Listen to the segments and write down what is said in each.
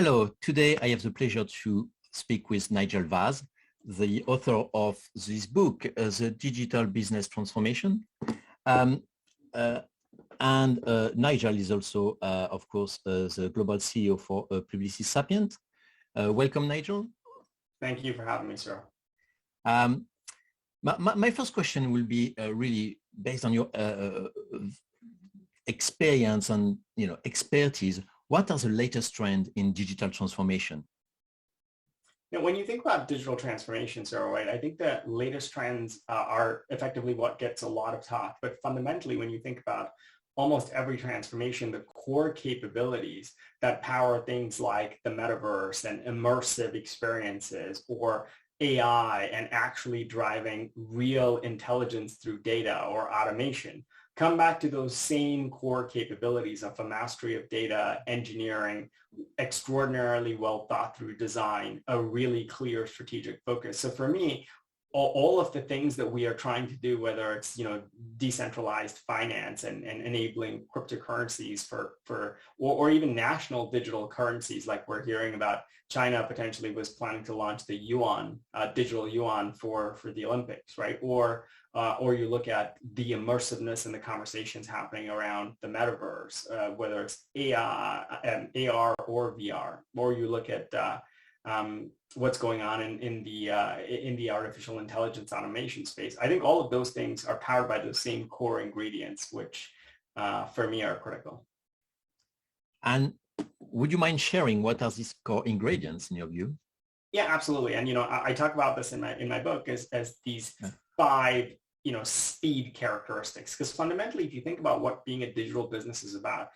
Hello, today I have the pleasure to speak with Nigel Vaz, the author of this book, The Digital Business Transformation. Nigel is also, of course, the global CEO for Publicis.Sapient. Welcome, Nigel. Thank you for having me, Cyril. My first question will be really based on your experience and expertise. What are the latest trends in digital transformation? Now, when you think about digital transformation, Cyril, right, I think the latest trends are effectively what gets a lot of talk. But fundamentally, when you think about almost every transformation, the core capabilities that power things like the metaverse and immersive experiences or AI and actually driving real intelligence through data or automation come back to those same core capabilities of a mastery of data, engineering, extraordinarily well thought through design, a really clear strategic focus. So for me, all of the things that we are trying to do, whether it's decentralized finance and enabling cryptocurrencies or even national digital currencies, like we're hearing about China potentially was planning to launch the yuan, digital yuan for the Olympics, right? Or you look at the immersiveness and the conversations happening around the metaverse, whether it's AR or VR, or you look at what's going on in the artificial intelligence automation space. I think all of those things are powered by those same core ingredients, which for me are critical. And would you mind sharing what are these core ingredients in your view? Yeah, absolutely. And I talk about this in my book as these five speed characteristics, because fundamentally, if you think about what being a digital business is about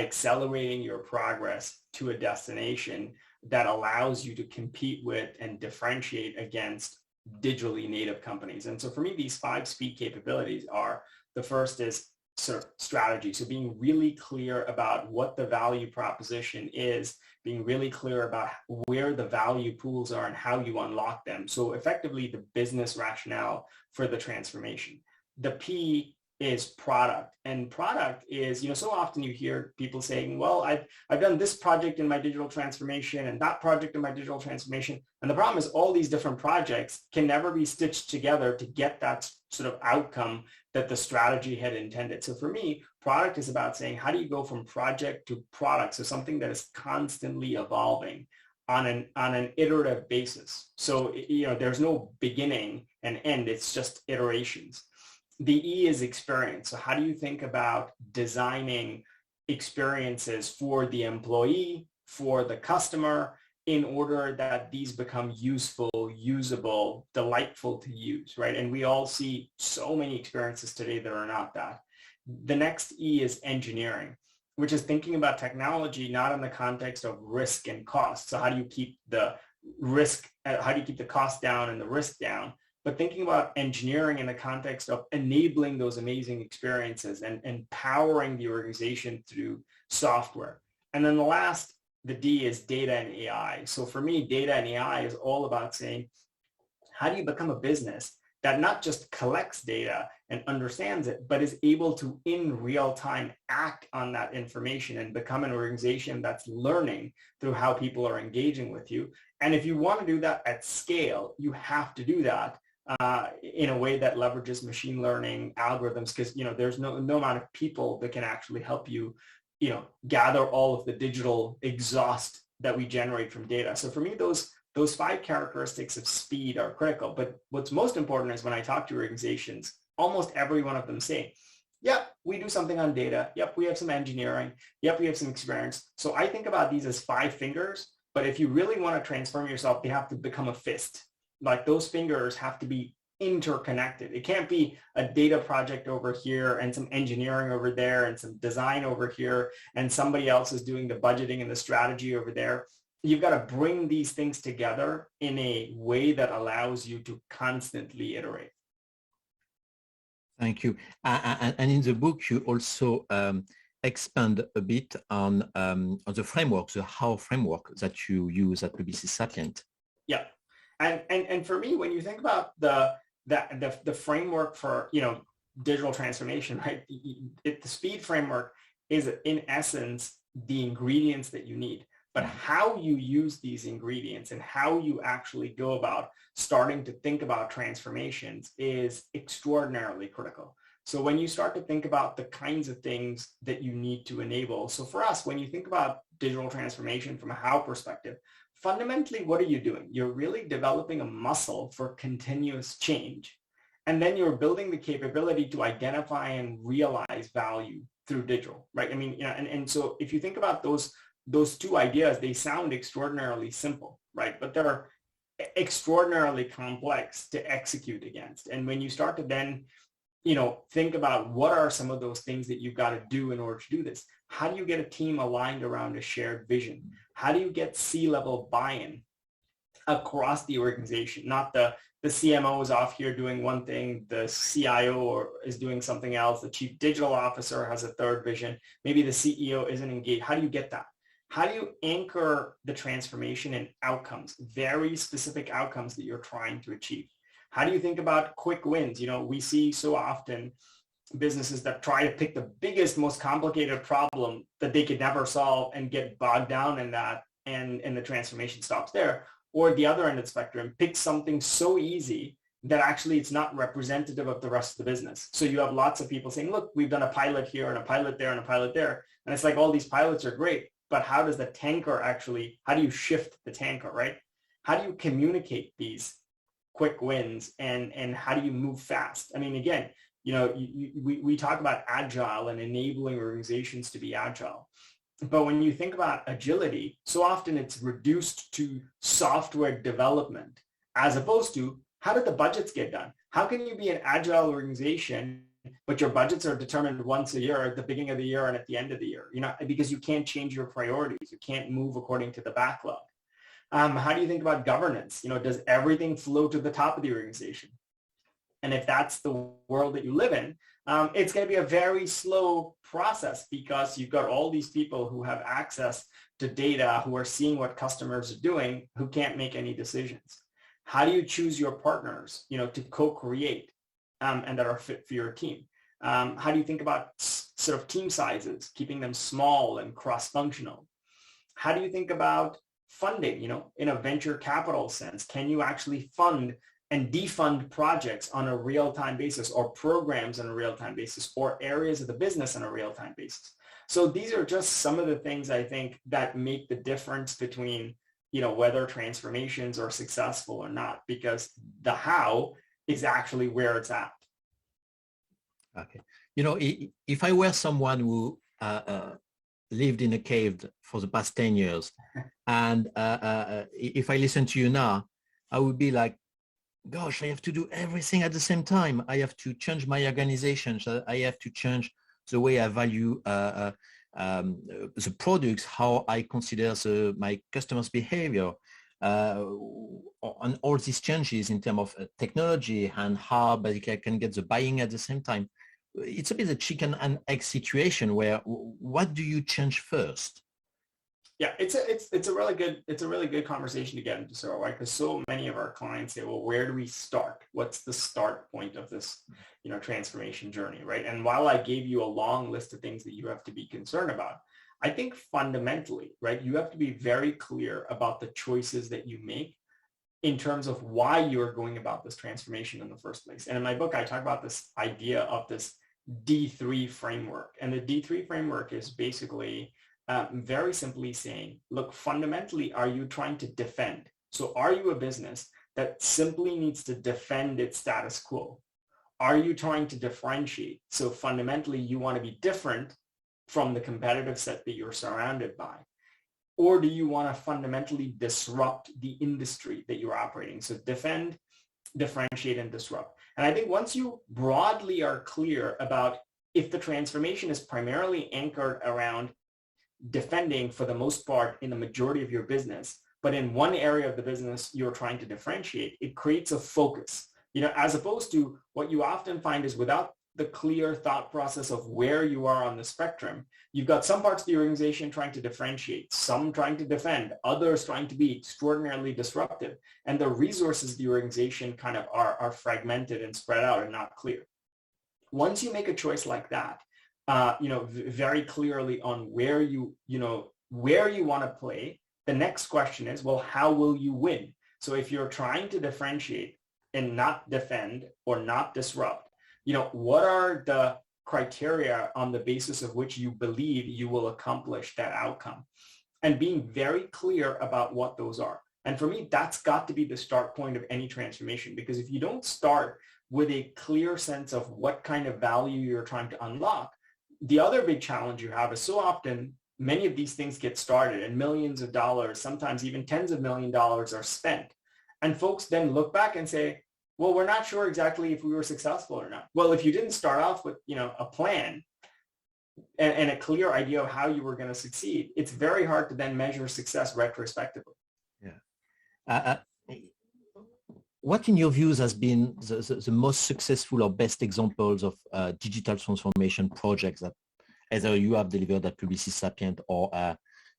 accelerating your progress to a destination that allows you to compete with and differentiate against digitally native companies. And so for me, these five speed capabilities are, the first is sort of strategy. So being really clear about what the value proposition is, being really clear about where the value pools are and how you unlock them. So effectively the business rationale for the transformation. The P is product, and product is, so often you hear people saying, well, I've done this project in my digital transformation and that project in my digital transformation. And the problem is all these different projects can never be stitched together to get that sort of outcome that the strategy had intended. So for me, product is about saying, how do you go from project to product? So something that is constantly evolving on an iterative basis. So, there's no beginning and end, it's just iterations. The E is experience. So how do you think about designing experiences for the employee, for the customer, in order that these become useful, usable, delightful to use, right? And we all see so many experiences today that are not that. The next E is engineering, which is thinking about technology, not in the context of risk and cost. So how do you keep the cost down and the risk down? But thinking about engineering in the context of enabling those amazing experiences and empowering the organization through software. And then the D is data and AI. So for me, data and AI is all about saying, how do you become a business that not just collects data and understands it, but is able to, in real time, act on that information and become an organization that's learning through how people are engaging with you. And if you want to do that at scale, you have to do that in a way that leverages machine learning algorithms, because there's no amount of people that can actually help you gather all of the digital exhaust that we generate from data. So for me, those five characteristics of speed are critical. But what's most important is when I talk to organizations, almost every one of them say, yep, we do something on data. Yep, we have some engineering. Yep, we have some experience. So I think about these as five fingers. But if you really want to transform yourself, they have to become a fist. Like those fingers have to be interconnected. It can't be a data project over here and some engineering over there and some design over here and somebody else is doing the budgeting and the strategy over there. You've got to bring these things together in a way that allows you to constantly iterate. Thank you. And in the book, you also expand a bit on the framework, the how framework that you use at Publicis.Sapient. Yeah. And for me, when you think about the framework for digital transformation, right? The speed framework is in essence the ingredients that you need. But how you use these ingredients and how you actually go about starting to think about transformations is extraordinarily critical. So when you start to think about the kinds of things that you need to enable, so for us, when you think about digital transformation from a how perspective, fundamentally, what are you doing? You're really developing a muscle for continuous change. And then you're building the capability to identify and realize value through digital, right? I mean, and so if you think about those two ideas, they sound extraordinarily simple, right? But they're extraordinarily complex to execute against. And when you start to then, think about what are some of those things that you've got to do in order to do this? How do you get a team aligned around a shared vision? How do you get C-level buy-in across the organization? Not the CMO is off here doing one thing, the CIO is doing something else, the chief digital officer has a third vision, maybe the CEO isn't engaged. How do you get that? How do you anchor the transformation in outcomes, very specific outcomes that you're trying to achieve? How do you think about quick wins? We see so often businesses that try to pick the biggest, most complicated problem that they could never solve and get bogged down in that, and the transformation stops there. Or the other end of the spectrum, pick something so easy that actually it's not representative of the rest of the business. So you have lots of people saying, look, we've done a pilot here and a pilot there and a pilot there. And it's like, all these pilots are great, but how does the tanker actually, how do you shift the tanker, right? How do you communicate these quick wins and how do you move fast? I mean, again, we talk about agile and enabling organizations to be agile. But when you think about agility, so often it's reduced to software development as opposed to how did the budgets get done? How can you be an agile organization, but your budgets are determined once a year at the beginning of the year and at the end of the year? Because you can't change your priorities. You can't move according to the backlog. How do you think about governance? Does everything flow to the top of the organization? And if that's the world that you live in, it's going to be a very slow process because you've got all these people who have access to data, who are seeing what customers are doing, who can't make any decisions. How do you choose your partners, to co-create and that are fit for your team? How do you think about sort of team sizes, keeping them small and cross-functional? How do you think about funding, in a venture capital sense? Can you actually fund and defund projects on a real-time basis, or programs on a real-time basis, or areas of the business on a real-time basis? So these are just some of the things I think that make the difference between, whether transformations are successful or not, because the how is actually where it's at. Okay. If I were someone who lived in a cave for the past 10 years, and if I listen to you now, I would be like, gosh, I have to do everything at the same time. I have to change my organization. So I have to change the way I value the products, how I consider my customers' behavior, on all these changes in terms of technology and how basically I can get the buying at the same time. It's a bit of a chicken and egg situation where what do you change first? Yeah, it's a really good conversation to get into, Cyril, right? Because so many of our clients say, well, where do we start? What's the start point of this, transformation journey, right? And while I gave you a long list of things that you have to be concerned about, I think fundamentally, right, you have to be very clear about the choices that you make in terms of why you're going about this transformation in the first place. And in my book, I talk about this idea of this D3 framework. And the D3 framework is basically very simply saying, look, fundamentally, are you trying to defend? So are you a business that simply needs to defend its status quo? Are you trying to differentiate? So fundamentally, you want to be different from the competitive set that you're surrounded by. Or do you want to fundamentally disrupt the industry that you're operating? So defend, differentiate, and disrupt. And I think once you broadly are clear about if the transformation is primarily anchored around defending for the most part in the majority of your business, but in one area of the business you're trying to differentiate, it creates a focus, as opposed to what you often find is without the clear thought process of where you are on the spectrum, you've got some parts of the organization trying to differentiate, some trying to defend, others trying to be extraordinarily disruptive. And the resources of the organization kind of are fragmented and spread out and not clear. Once you make a choice like that, very clearly on where you want to play the next question is, well, how will you win? So if you're trying to differentiate and not defend or not disrupt, what are the criteria on the basis of which you believe you will accomplish that outcome? And being very clear about what those are. And for me, that's got to be the start point of any transformation, because if you don't start with a clear sense of what kind of value you're trying to unlock, the other big challenge you have is so often many of these things get started and millions of dollars, sometimes even tens of $1 million are spent. And folks then look back and say, well, we're not sure exactly if we were successful or not. Well, if you didn't start off with, a plan and a clear idea of how you were going to succeed, it's very hard to then measure success retrospectively. Yeah. What in your views has been the most successful or best examples of digital transformation projects that either you have delivered at Publicis.Sapient or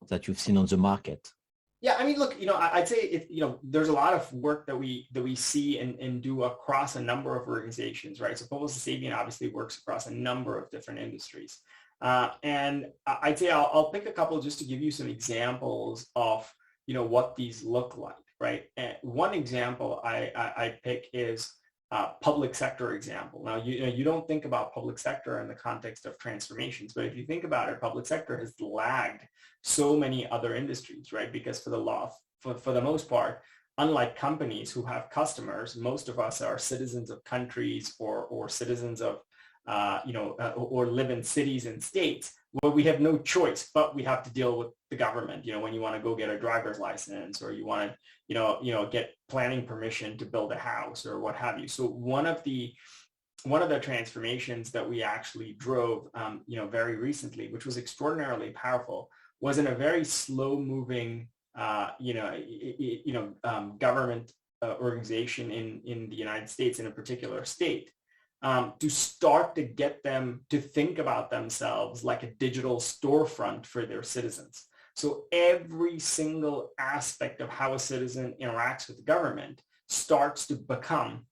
that you've seen on the market? Yeah, I mean, look, I'd say there's a lot of work that we see and do across a number of organizations, right? So Publicis.Sapient obviously works across a number of different industries. And I'd say I'll pick a couple just to give you some examples of, what these look like, right? And one example I pick is public sector example. Now, you don't think about public sector in the context of transformations, but if you think about it, public sector has lagged so many other industries, right? Because for the most part, unlike companies who have customers, most of us are citizens of countries or citizens of, or live in cities and states where we have no choice, but we have to deal with the government. When you want to go get a driver's license or you want to, get planning permission to build a house or what have you. So one of the transformations that we actually drove, very recently, which was extraordinarily powerful, was in a very slow moving, government organization in the United States, in a particular state. To start to get them to think about themselves like a digital storefront for their citizens. So every single aspect of how a citizen interacts with the government starts to become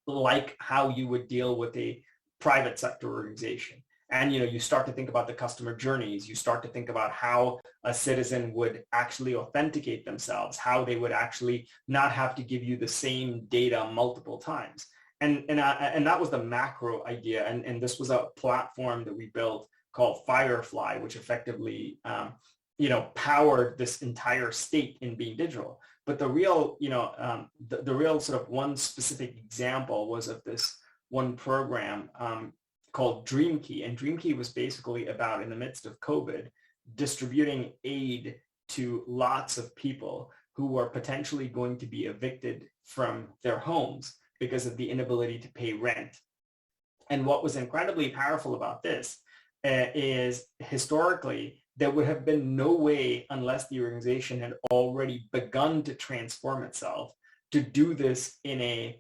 like how you would deal with a private sector organization. And, you start to think about the customer journeys. You start to think about how a citizen would actually authenticate themselves, how they would actually not have to give you the same data multiple times. And that was the macro idea. And this was a platform that we built called Firefly, which effectively, powered this entire state in being digital. But the real, the real sort of one specific example was of this one program called DreamKey. And DreamKey was basically about, in the midst of COVID, distributing aid to lots of people who were potentially going to be evicted from their homes because of the inability to pay rent. And what was incredibly powerful about this is historically, there would have been no way, unless the organization had already begun to transform itself, to do this in a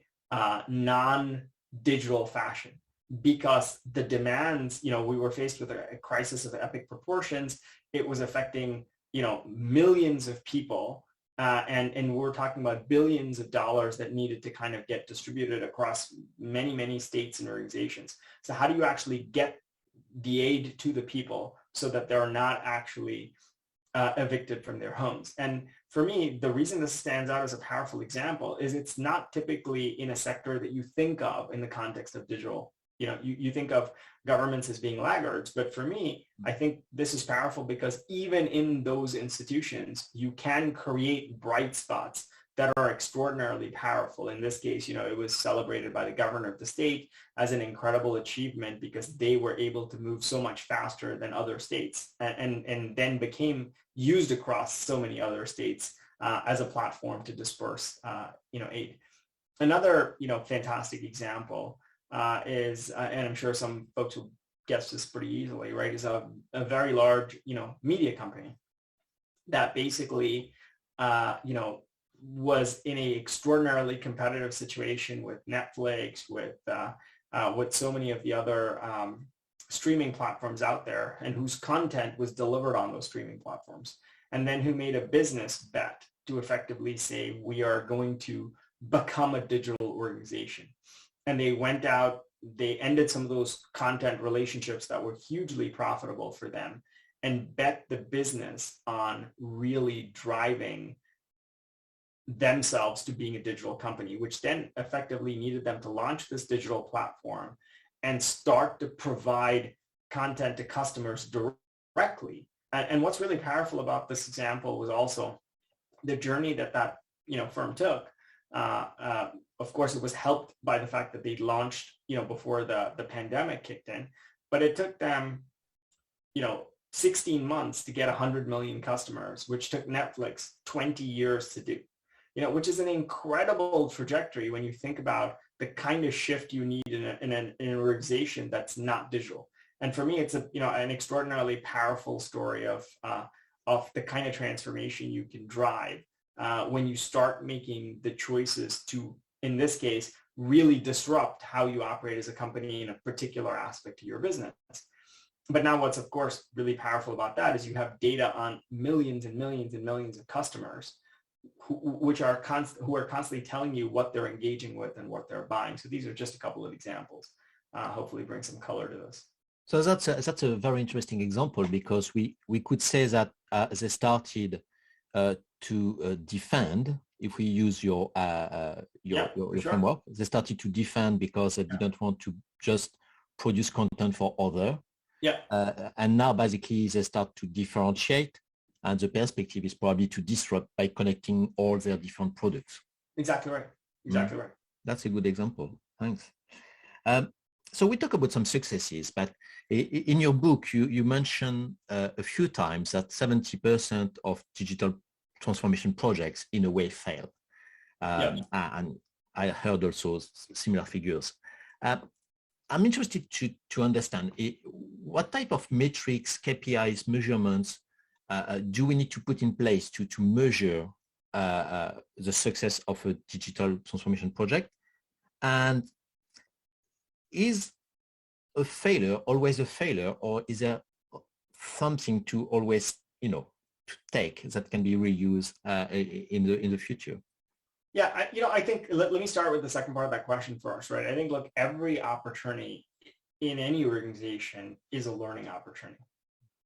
non-digital fashion, because the demands, we were faced with a crisis of epic proportions. It was affecting, millions of people. And we're talking about billions of dollars that needed to kind of get distributed across many, many states and organizations. So how do you actually get the aid to the people so that they're not actually evicted from their homes? And for me, the reason this stands out as a powerful example is it's not typically in a sector that you think of in the context of digital. You think of governments as being laggards, but for me, I think this is powerful because even in those institutions, you can create bright spots that are extraordinarily powerful. In this case, it was celebrated by the governor of the state as an incredible achievement because they were able to move so much faster than other states and then became used across so many other states as a platform to disperse, aid. Another, fantastic example is, and I'm sure some folks will guess this pretty easily, right, is a very large, media company that basically, was in a extraordinarily competitive situation with Netflix, with so many of the other streaming platforms out there, and whose content was delivered on those streaming platforms, and then who made a business bet to effectively say, we are going to become a digital organization. And they went out, they ended some of those content relationships that were hugely profitable for them, and bet the business on really driving themselves to being a digital company, which then effectively needed them to launch this digital platform and start to provide content to customers directly. And what's really powerful about this example was also the journey that firm took. Of course, it was helped by the fact that they'd launched, before the pandemic kicked in, but it took them, 16 months to get 100 million customers, which took Netflix 20 years to do, which is an incredible trajectory when you think about the kind of shift you need in an organization that's not digital. And for me, it's an extraordinarily powerful story of the kind of transformation you can drive when you start making the choices to, in this case, really disrupt how you operate as a company in a particular aspect of your business. But now what's, of course, really powerful about that is you have data on millions and millions and millions of customers who are constantly telling you what they're engaging with and what they're buying. So these are just a couple of examples. Hopefully bring some color to this. So that's a very interesting example, because we could say that they started to defend, if we use your framework, they started to defend because they didn't want to just produce content for other. And now basically they start to differentiate, and the perspective is probably to disrupt by connecting all their different products. Exactly right. Exactly right. That's a good example. Thanks. So we talk about some successes, but in your book, you mentioned a few times that 70% of digital transformation projects in a way fail. And I heard also similar figures. I'm interested to understand what type of metrics, KPIs, measurements do we need to put in place to measure the success of a digital transformation project? And is a failure always a failure, or is there something to always, to take that can be reused in the future? Yeah, I think, let me start with the second part of that question first, right? I think, look, every opportunity in any organization is a learning opportunity.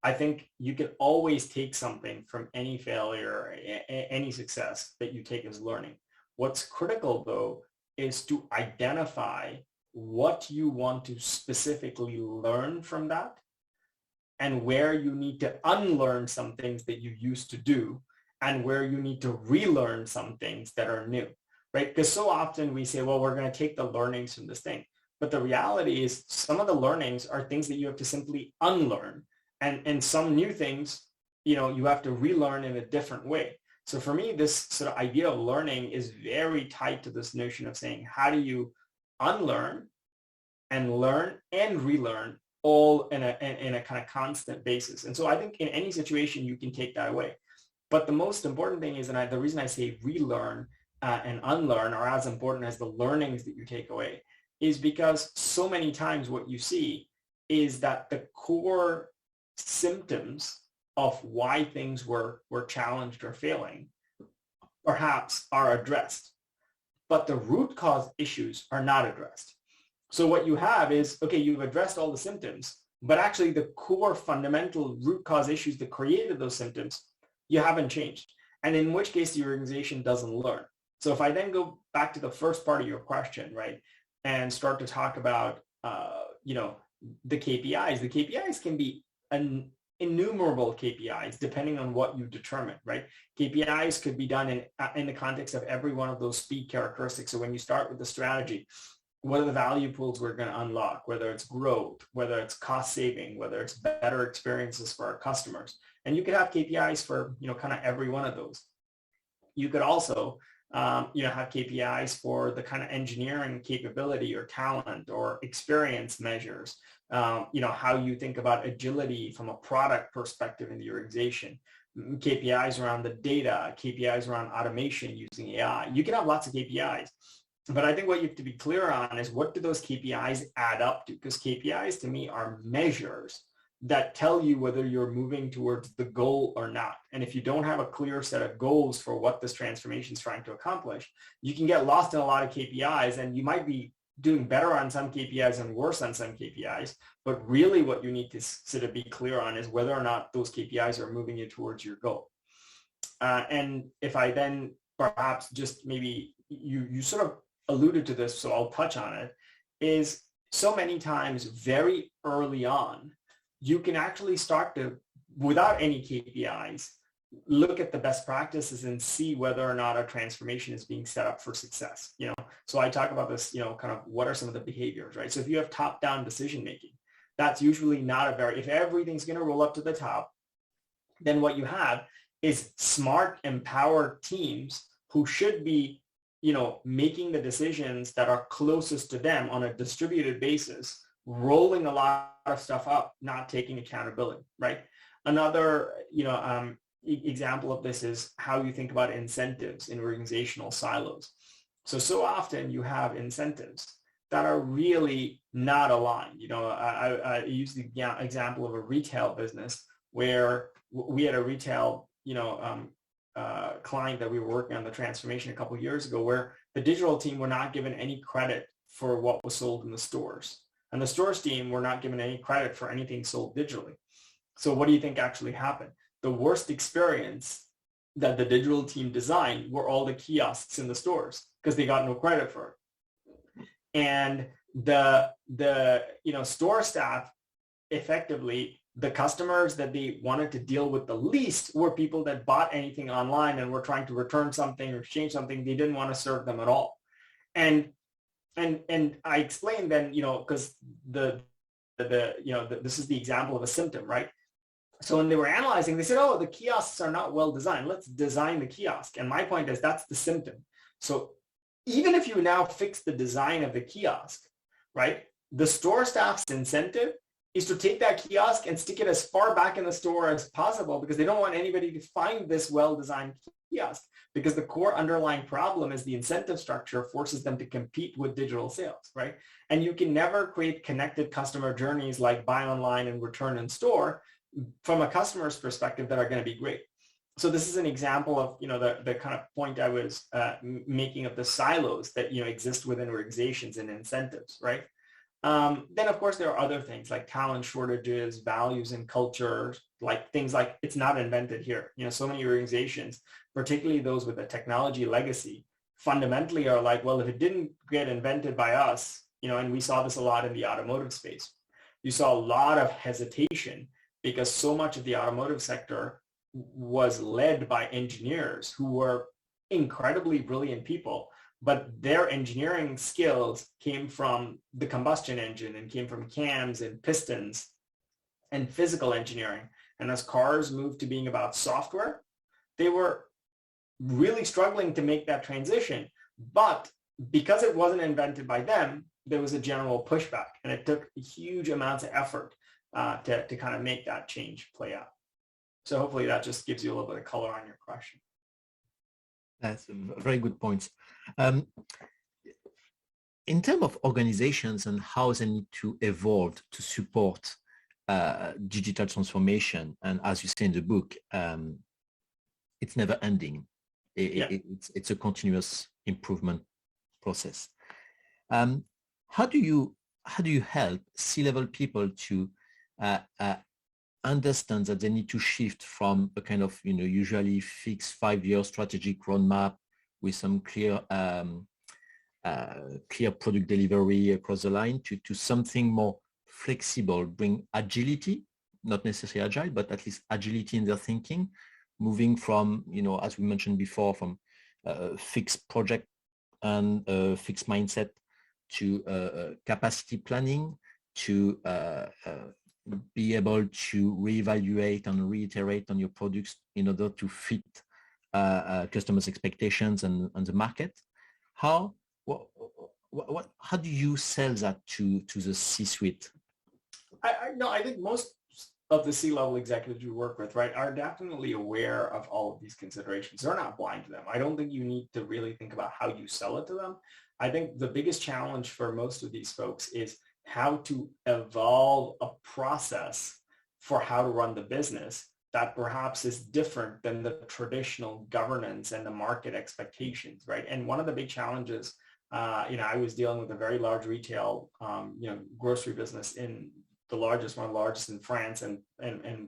I think you can always take something from any failure, any success that you take as learning. What's critical, though, is to identify what you want to specifically learn from that and where you need to unlearn some things that you used to do and where you need to relearn some things that are new, right? Because so often we say, well, we're going to take the learnings from this thing. But the reality is some of the learnings are things that you have to simply unlearn. And some new things, you have to relearn in a different way. So for me, this sort of idea of learning is very tied to this notion of saying, how do you unlearn and learn and relearn all in a kind of constant basis? And so I think in any situation, you can take that away. But the most important thing is, and the reason I say relearn and unlearn are as important as the learnings that you take away, is because so many times what you see is that the core symptoms of why things were challenged or failing perhaps are addressed, but the root cause issues are not addressed. So what you have is, okay, you've addressed all the symptoms, but actually the core fundamental root cause issues that created those symptoms, you haven't changed. And in which case the organization doesn't learn. So if I then go back to the first part of your question, right, and start to talk about, the KPIs can be innumerable KPIs depending on what you determine, right? KPIs could be done in the context of every one of those speed characteristics. So when you start with the strategy, what are the value pools we're going to unlock, whether it's growth, whether it's cost saving, whether it's better experiences for our customers. And you could have KPIs for, kind of every one of those. You could also, have KPIs for the kind of engineering capability or talent or experience measures. How you think about agility from a product perspective in the organization, KPIs around the data, KPIs around automation using AI. You can have lots of KPIs, but I think what you have to be clear on is what do those KPIs add up to? Because KPIs to me are measures that tell you whether you're moving towards the goal or not. And if you don't have a clear set of goals for what this transformation is trying to accomplish, you can get lost in a lot of KPIs and you might be doing better on some KPIs and worse on some KPIs. But really what you need to sort of be clear on is whether or not those KPIs are moving you towards your goal. And if I then perhaps just maybe you sort of alluded to this, so I'll touch on it, is so many times very early on, you can actually start to, without any KPIs, look at the best practices and see whether or not a transformation is being set up for success. So I talk about this, kind of what are some of the behaviors, right? So if you have top-down decision making, that's usually not a very, if everything's going to roll up to the top, then what you have is smart, empowered teams who should be, making the decisions that are closest to them on a distributed basis, rolling a lot of stuff up, not taking accountability, right? Another, example of this is how you think about incentives in organizational silos. So often you have incentives that are really not aligned. I use the example of a retail business where we had a retail, client that we were working on the transformation a couple of years ago, where the digital team were not given any credit for what was sold in the stores. And the stores team were not given any credit for anything sold digitally. So what do you think actually happened? The worst experience that the digital team designed were all the kiosks in the stores because they got no credit for it. And the store staff, effectively, the customers that they wanted to deal with the least were people that bought anything online and were trying to return something or exchange something. They didn't want to serve them at all. And I explained then, because this is the example of a symptom, right? So when they were analyzing, they said, oh, the kiosks are not well designed. Let's design the kiosk. And my point is that's the symptom. So even if you now fix the design of the kiosk, right, the store staff's incentive is to take that kiosk and stick it as far back in the store as possible because they don't want anybody to find this well-designed kiosk, because the core underlying problem is the incentive structure forces them to compete with digital sales, right? And you can never create connected customer journeys like buy online and return in store from a customer's perspective that are going to be great. So this is an example of, the kind of point I was making of the silos that, exist within organizations and incentives, right? Then, of course, there are other things like talent shortages, values and culture, like things like it's not invented here. So many organizations, particularly those with a technology legacy, fundamentally are like, well, if it didn't get invented by us, and we saw this a lot in the automotive space, you saw a lot of hesitation because so much of the automotive sector was led by engineers who were incredibly brilliant people, but their engineering skills came from the combustion engine and came from cams and pistons and physical engineering. And as cars moved to being about software, they were really struggling to make that transition. But because it wasn't invented by them, there was a general pushback, and it took huge amounts of effort to kind of make that change play out. So hopefully that just gives you a little bit of color on your question. That's very good points. In terms of organizations and how they need to evolve to support digital transformation, and as you say in the book, it's never ending. It's a continuous improvement process. How do you help C-level people to understand that they need to shift from a kind of, usually fixed 5-year strategic roadmap with some clear product delivery across the line to something more flexible, bring agility, not necessarily agile, but at least agility in their thinking, moving from, as we mentioned before, from fixed project and fixed mindset to capacity planning, to be able to reevaluate and reiterate on your products in order to fit customers' expectations and the market. How do you sell that to the C-suite? I think most of the C-level executives we work with, right, are definitely aware of all of these considerations. They're not blind to them. I don't think you need to really think about how you sell it to them. I think the biggest challenge for most of these folks is how to evolve a process for how to run the business that perhaps is different than the traditional governance and the market expectations, right? And one of the big challenges I was dealing with a very large retail, grocery business in one of the largest in France and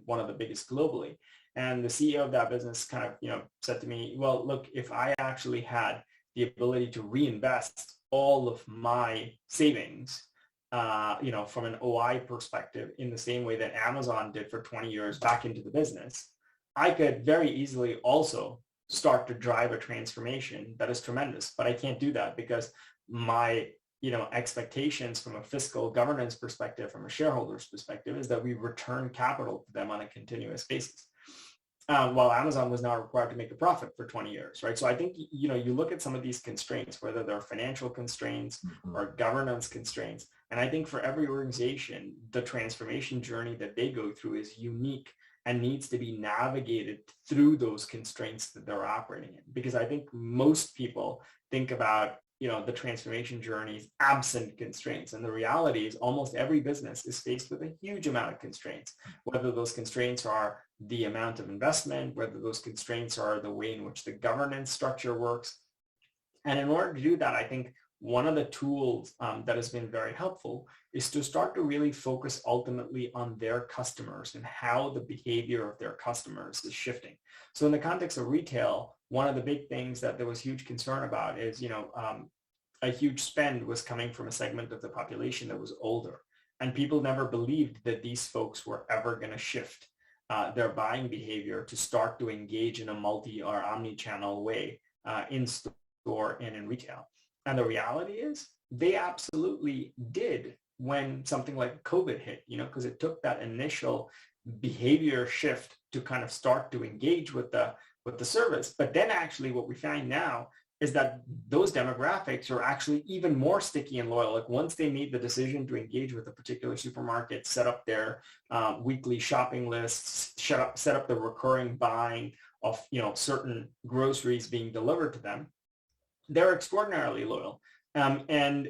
one of the biggest globally. And the CEO of that business kind of, said to me, well, look, if I actually had the ability to reinvest all of my savings, from an OI perspective in the same way that Amazon did for 20 years back into the business, I could very easily also start to drive a transformation that is tremendous. But I can't do that because my expectations from a fiscal governance perspective, from a shareholder's perspective, is that we return capital to them on a continuous basis. While Amazon was now required to make a profit for 20 years, right? So I think, you look at some of these constraints, whether they're financial constraints or governance constraints. And I think for every organization, the transformation journey that they go through is unique and needs to be navigated through those constraints that they're operating in. Because I think most people think about, the transformation journeys absent constraints. And the reality is almost every business is faced with a huge amount of constraints, whether those constraints are the amount of investment, whether those constraints are the way in which the governance structure works. And in order to do that, I think one of the tools that has been very helpful is to start to really focus ultimately on their customers and how the behavior of their customers is shifting. So in the context of retail, one of the big things that there was huge concern about is, a huge spend was coming from a segment of the population that was older. And people never believed that these folks were ever going to shift their buying behavior to start to engage in a multi or omni-channel way in store and in retail. And the reality is they absolutely did when something like COVID hit, because it took that initial behavior shift to kind of start to engage with the service. But then actually what we find now is that those demographics are actually even more sticky and loyal. Like once they made the decision to engage with a particular supermarket, set up their weekly shopping lists, set up the recurring buying of, certain groceries being delivered to them, they're extraordinarily loyal. And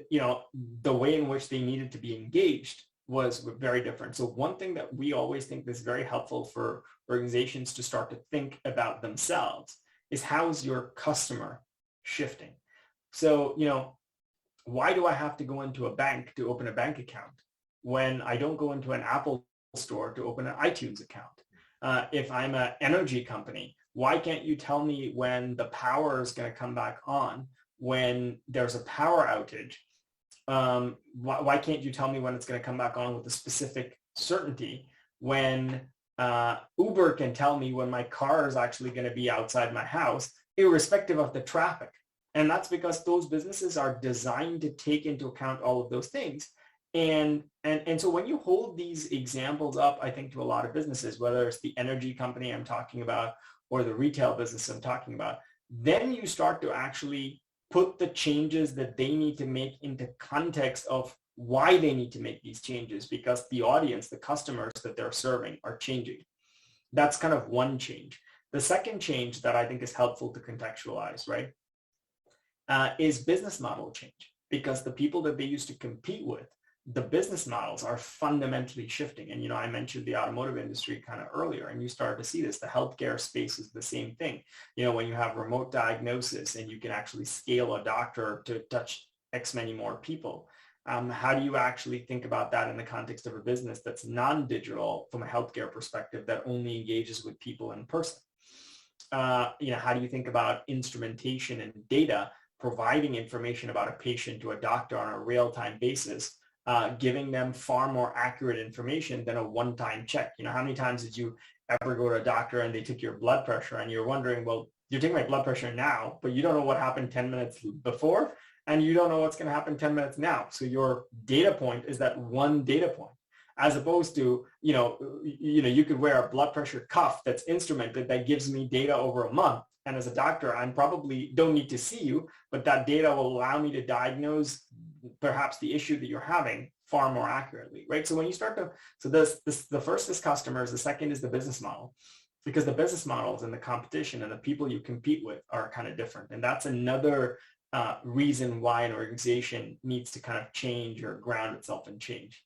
the way in which they needed to be engaged was very different. So one thing that we always think is very helpful for organizations to start to think about themselves is, how is your customer shifting? So, why do I have to go into a bank to open a bank account when I don't go into an Apple store to open an iTunes account? If I'm an energy company, why can't you tell me when the power is going to come back on when there's a power outage? Why can't you tell me when it's going to come back on with a specific certainty when Uber can tell me when my car is actually going to be outside my house, irrespective of the traffic? And that's because those businesses are designed to take into account all of those things. And so when you hold these examples up, I think, to a lot of businesses, whether it's the energy company I'm talking about or the retail business I'm talking about, then you start to actually put the changes that they need to make into context of why they need to make these changes, because the audience, the customers that they're serving, are changing. That's kind of one change. The second change that I think is helpful to contextualize, right, is business model change, because the people that they used to compete with, the business models are fundamentally shifting. And, I mentioned the automotive industry kind of earlier, and you started to see this. The healthcare space is the same thing. When you have remote diagnosis and you can actually scale a doctor to touch X many more people, how do you actually think about that in the context of a business that's non-digital from a healthcare perspective, that only engages with people in person? How do you think about instrumentation and data providing information about a patient to a doctor on a real-time basis, giving them far more accurate information than a one-time check? How many times did you ever go to a doctor and they took your blood pressure and you're wondering, well, you're taking my blood pressure now, but you don't know what happened 10 minutes before, and you don't know what's going to happen 10 minutes now. So your data point is that one data point, as opposed to, you could wear a blood pressure cuff that's instrumented that gives me data over a month. And as a doctor, I probably don't need to see you, but that data will allow me to diagnose perhaps the issue that you're having far more accurately, right? So when you start to, so the first is customers, the second is the business model, because the business models and the competition and the people you compete with are kind of different. And that's another reason why an organization needs to kind of change or ground itself in change.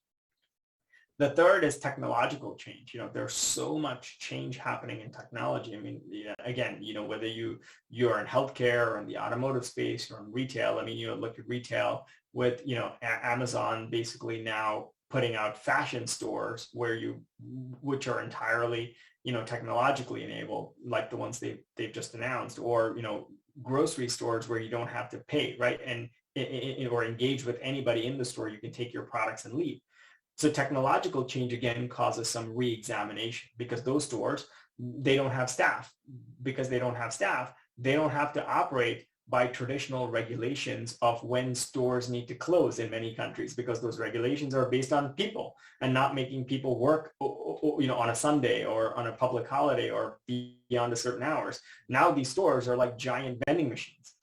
The third is technological change. There's so much change happening in technology. I mean, again, whether you're in healthcare or in the automotive space or in retail, I mean, look at retail with, Amazon basically now putting out fashion stores which are entirely, technologically enabled, like the ones they've just announced, or, grocery stores where you don't have to pay, right? And or engage with anybody in the store. You can take your products and leave. So technological change, again, causes some re-examination because those stores, they don't have staff. Because they don't have staff, they don't have to operate by traditional regulations of when stores need to close in many countries, because those regulations are based on people and not making people work, on a Sunday or on a public holiday or beyond a certain hours. Now these stores are like giant vending machines.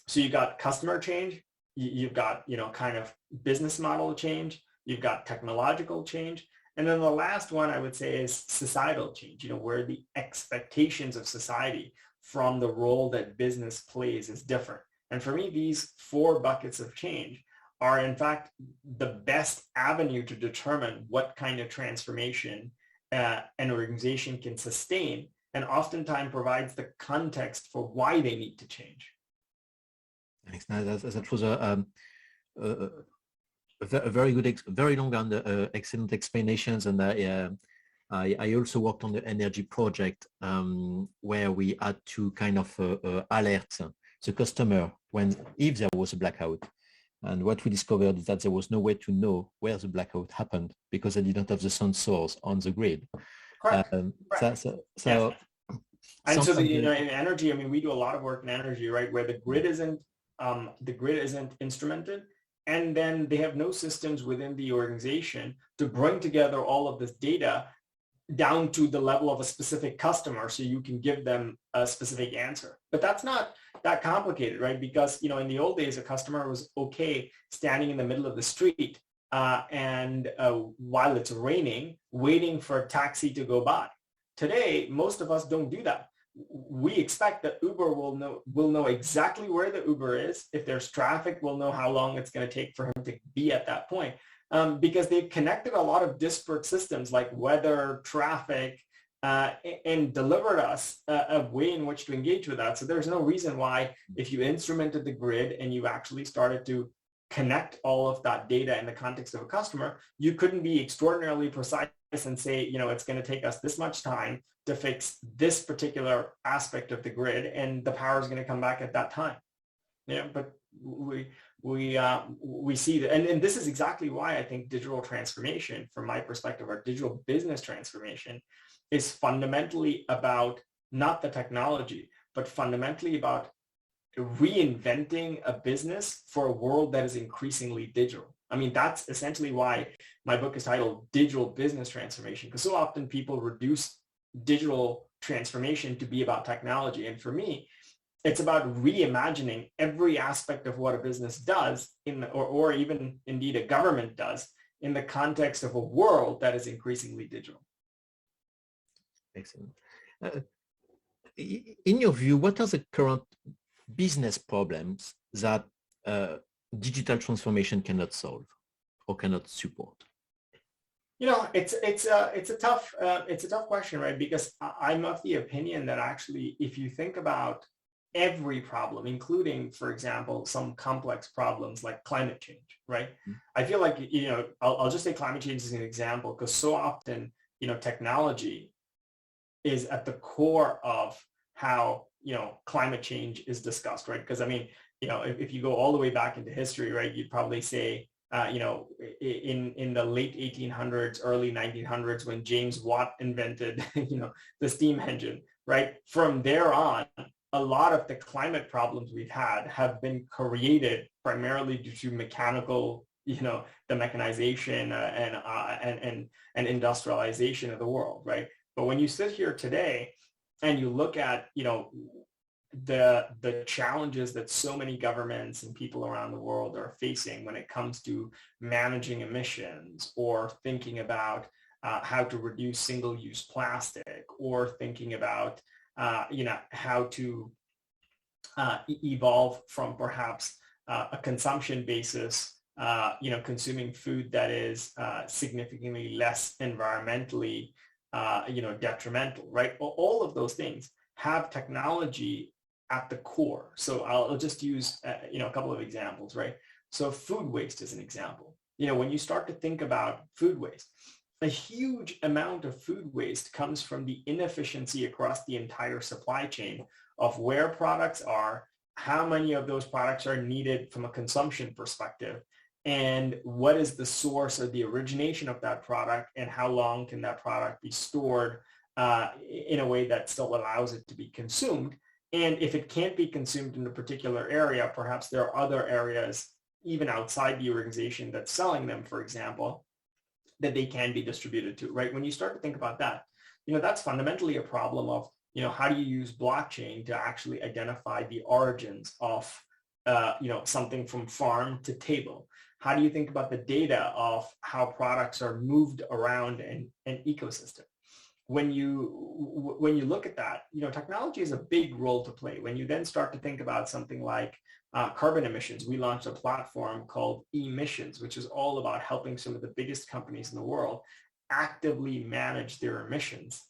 So you got customer change, you've got, kind of business model change, you've got technological change. And then the last one I would say is societal change, where the expectations of society from the role that business plays is different. And for me, these 4 buckets of change are in fact the best avenue to determine what kind of transformation an organization can sustain, and oftentimes provides the context for why they need to change. Thanks. That was a very good, very long and excellent explanations. And I also worked on the energy project where we had to kind of alert the customer if there was a blackout. And what we discovered is that there was no way to know where the blackout happened because they didn't have the sensors on the grid. Correct. Correct. Yeah. And so in energy, I mean, we do a lot of work in energy, right, where the grid isn't instrumented, and then they have no systems within the organization to bring together all of this data down to the level of a specific customer so you can give them a specific answer. But that's not that complicated, right? Because, in the old days, a customer was okay standing in the middle of the street and while it's raining, waiting for a taxi to go by. Today, most of us don't do that. We expect that Uber will know exactly where the Uber is. If there's traffic, we'll know how long it's going to take for him to be at that point. Because they've connected a lot of disparate systems like weather, traffic, and delivered us a way in which to engage with that. So there's no reason why, if you instrumented the grid and you actually started to connect all of that data in the context of a customer, you couldn't be extraordinarily precise and say, it's going to take us this much time to fix this particular aspect of the grid, and the power is going to come back at that time. But we see that, and this is exactly why I think digital transformation, from my perspective, or digital business transformation, is fundamentally about not the technology, but fundamentally about reinventing a business for a world that is increasingly digital. I mean, that's essentially why my book is titled Digital Business Transformation, because so often people reduce digital transformation to be about technology. And for me, it's about reimagining every aspect of what a business does or even indeed a government does in the context of a world that is increasingly digital. Excellent. In your view, what are the current business problems that digital transformation cannot solve or cannot support? It's a tough question, right? Because I'm of the opinion that actually, if you think about every problem, including, for example, some complex problems like climate change, right? Mm-hmm. I feel like, I'll just say climate change as an example, because so often, technology is at the core of how, climate change is discussed, right? Because I mean, if you go all the way back into history, right, you'd probably say, in the late 1800s, early 1900s, when James Watt invented, the steam engine, right? From there on, a lot of the climate problems we've had have been created primarily due to mechanical, the mechanization and industrialization of the world, right? But when you sit here today and you look at, the challenges that so many governments and people around the world are facing when it comes to managing emissions, or thinking about how to reduce single-use plastic, or thinking about how to evolve from perhaps a consumption basis consuming food that is significantly less environmentally, detrimental, right? All of those things have technology at the core. So I'll just use, a couple of examples, right? So food waste is an example. When you start to think about food waste, a huge amount of food waste comes from the inefficiency across the entire supply chain of where products are, how many of those products are needed from a consumption perspective, and what is the source or the origination of that product, and how long can that product be stored in a way that still allows it to be consumed. And if it can't be consumed in a particular area, perhaps there are other areas, even outside the organization that's selling them, for example, that they can be distributed to, right? When you start to think about that, that's fundamentally a problem of, how do you use blockchain to actually identify the origins of, something from farm to table? How do you think about the data of how products are moved around an ecosystem? When you look at that, technology has a big role to play. When you then start to think about something like carbon emissions, we launched a platform called emissions, which is all about helping some of the biggest companies in the world actively manage their emissions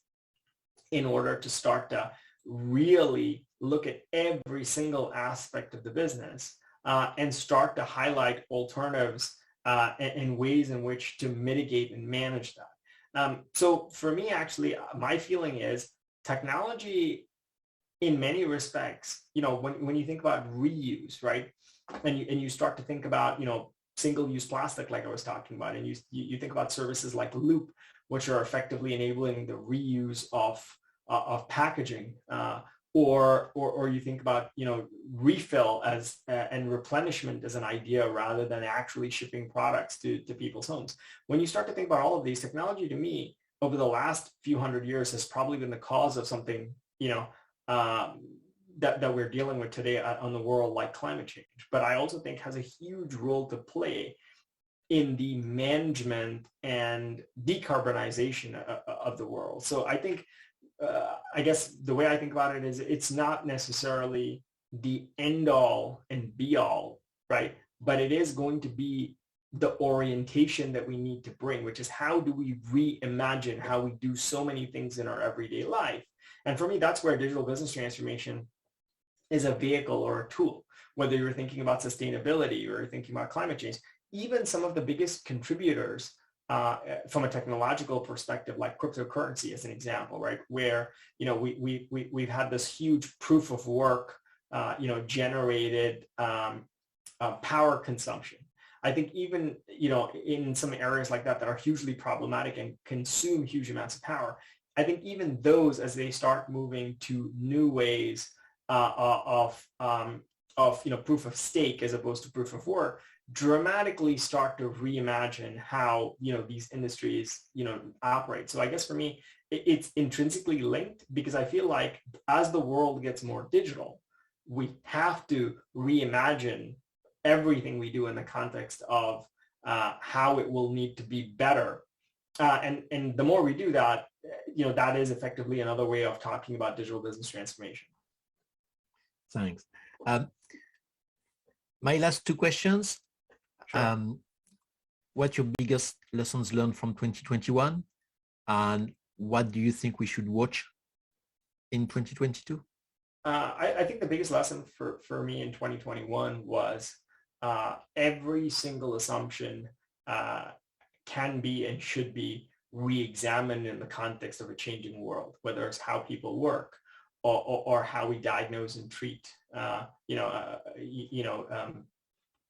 in order to start to really look at every single aspect of the business and start to highlight alternatives and ways in which to mitigate and manage that. So for me, actually, my feeling is technology in many respects, when you think about reuse, right? And you start to think about, single-use plastic, like I was talking about, and you think about services like Loop, which are effectively enabling the reuse of packaging, or you think about, refill as and replenishment as an idea rather than actually shipping products to people's homes. When you start to think about all of these, technology to me over the last few hundred years has probably been the cause of something, that we're dealing with today on the world, like climate change. But I also think has a huge role to play in the management and decarbonization of the world. So I think, I guess the way I think about it is it's not necessarily the end all and be all, right? But it is going to be the orientation that we need to bring, which is how do we reimagine how we do so many things in our everyday life. And for me, that's where digital business transformation is a vehicle or a tool, whether you're thinking about sustainability or you're thinking about climate change. Even some of the biggest contributors from a technological perspective, like cryptocurrency as an example, right? Where, we've had this huge proof of work, generated power consumption. I think even, in some areas like that are hugely problematic and consume huge amounts of power, I think even those, as they start moving to new ways of proof of stake as opposed to proof of work, dramatically start to reimagine how, these industries, operate. So I guess for me, it's intrinsically linked, because I feel like as the world gets more digital, we have to reimagine everything we do in the context of how it will need to be better. And the more we do that, that is effectively another way of talking about digital business transformation. Thanks. My last two questions. Sure. What's your biggest lessons learned from 2021? And what do you think we should watch in 2022? I think the biggest lesson for me in 2021 was every single assumption can be and should be re-examined in the context of a changing world, whether it's how people work or how we diagnose and treat,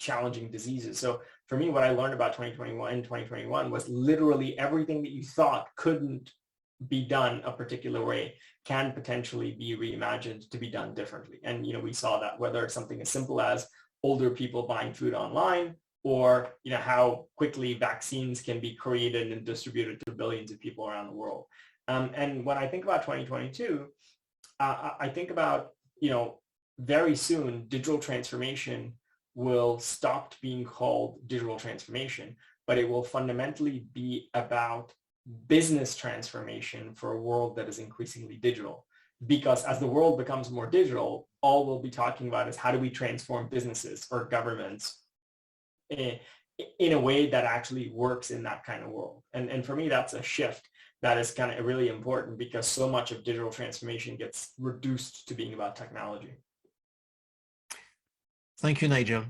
challenging diseases. So for me, what I learned about 2021 was literally everything that you thought couldn't be done a particular way can potentially be reimagined to be done differently. And, we saw that whether it's something as simple as older people buying food online, or, how quickly vaccines can be created and distributed to billions of people around the world. And when I think about 2022, I think about, very soon digital transformation will stop being called digital transformation, but it will fundamentally be about business transformation for a world that is increasingly digital. Because as the world becomes more digital, all we'll be talking about is how do we transform businesses or governments in a way that actually works in that kind of world. And for me, that's a shift that is kind of really important, because so much of digital transformation gets reduced to being about technology. Thank you, Nigel.